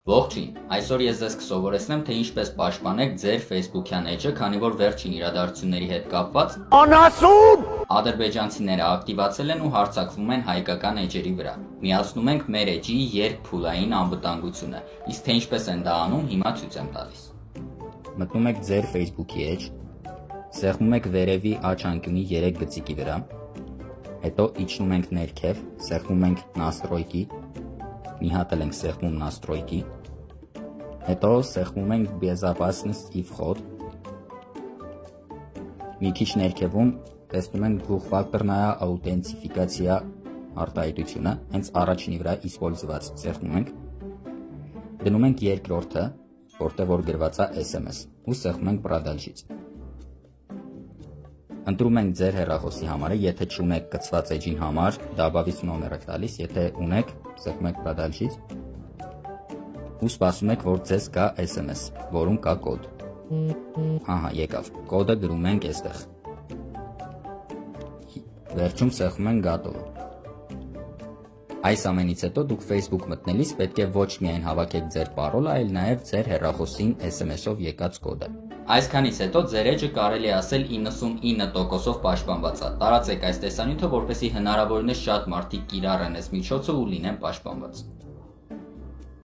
Ողջույն, այսօր ես ձեզ կսովորեցնեմ, թե ինչպես պաշտպանեք ձեր Facebook-յան էջը, քանի որ վերջին իրադարձությունների հետ կապված ադրբեջանցիները ակտիվացել են ու հարձակվում են հայկական էջերի վրա։ Միացնում ենք մեր էջի երկփուլային անվտանգությունը, իսկ թե ինչպես են դա անում, հիմա ցույց եմ տալիս։ Մտնում եք ձեր Facebook-ի էջ, սեղմում եք վերևի աջ անկյունի 3 գծիկի վրա, հետո իջնում ենք ներքև, սեղմում ենք Настройки, մի հատ ենք սեղմում Настройки, հետո սեղմում ենք Безопасность и вход, մի քիչ ներքևում տեսնում ենք двухфакторная аутентификация արտահայտությունը, հենց առաջինի վրա использовать սեղմում ենք, դնում ենք երկրորդը, որտեղ որ գրված է SMS, ու սեղմում ենք Продолжить։ Ընտրում ենք ձեր հեռախոսի համարը, եթե չունեք կցված էջին համար, добавить նոմեր եք տալիս, եթե ունեք, սեղմում եք Продолжить, ու սպասում եք, որ ձեզ գա SMS, որում կա կոդ։ Ահա, եկավ, կոդը գրում ենք այստեղ։ Վերջում սեղմում ենք Готово։ Այս ամենից հետո դուք Facebook մտնելիս պետք է ոչ միայն հավաքեք ձեր պարոլը, այլ նաև ձեր հեռախոսին SMS-ով եկած կոդը։ Այսքանից հետո ձեր էջը կարելի է ասել 99%-ով պաշտպանված է։ Տարածեք այս տեսանյութը, որպեսզի հնարավորինս շատ մարդիկ կիրառեն այս միջոցը ու լինեն պաշտպանված։